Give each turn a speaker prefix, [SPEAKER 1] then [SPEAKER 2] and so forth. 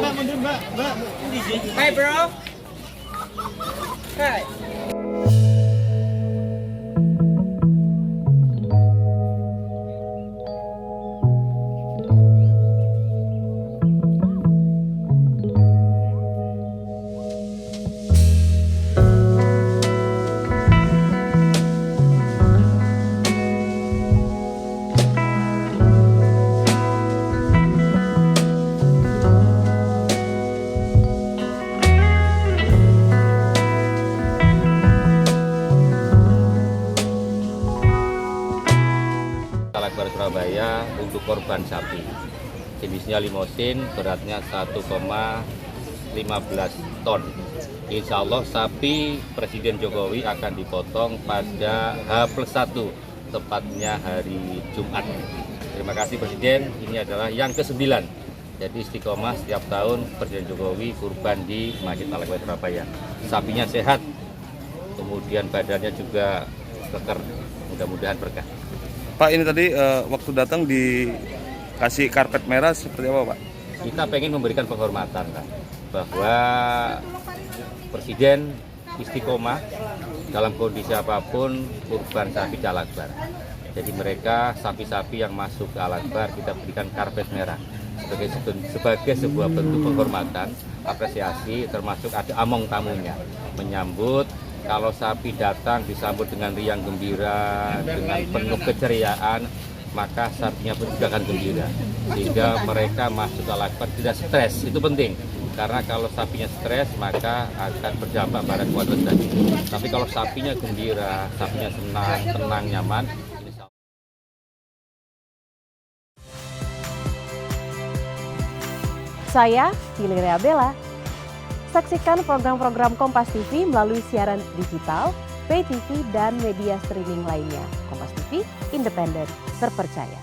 [SPEAKER 1] Mbak, mundur Mbak.
[SPEAKER 2] Hai bro. Hai.
[SPEAKER 3] Akbar Surabaya untuk korban sapi. Jenisnya limosin, beratnya 1,15 ton. Insya Allah sapi Presiden Jokowi akan dipotong pada H+1, tepatnya hari Jumat. Terima kasih Presiden, ini adalah yang ke-9. Jadi istiqomah setiap tahun Presiden Jokowi kurban di Masjid Al-Akbar Surabaya. Sapinya sehat, kemudian badannya juga keker, mudah-mudahan berkah.
[SPEAKER 4] Pak, ini tadi waktu datang dikasih karpet merah seperti apa, Pak?
[SPEAKER 3] Kita pengen memberikan penghormatan, Pak, bahwa Presiden istiqomah dalam kondisi apapun kurban sapi di Al-Akbar. Jadi mereka sapi-sapi yang masuk ke Al-Akbar kita berikan karpet merah sebagai sebuah bentuk penghormatan, apresiasi, termasuk ada among tamunya menyambut. Kalau sapi datang disambut dengan riang gembira, dengan penuh keceriaan, maka sapinya pun juga akan gembira. Sehingga mereka masuk ke Al-Akbar tidak stres, itu penting. Karena kalau sapinya stres, maka akan berdampak pada kualitas daging. Tapi kalau sapinya gembira, sapinya senang, tenang, nyaman.
[SPEAKER 5] Saya, Hilary Abela. Saksikan program-program Kompas TV melalui siaran digital, pay TV, dan media streaming lainnya. Kompas TV, independen, terpercaya.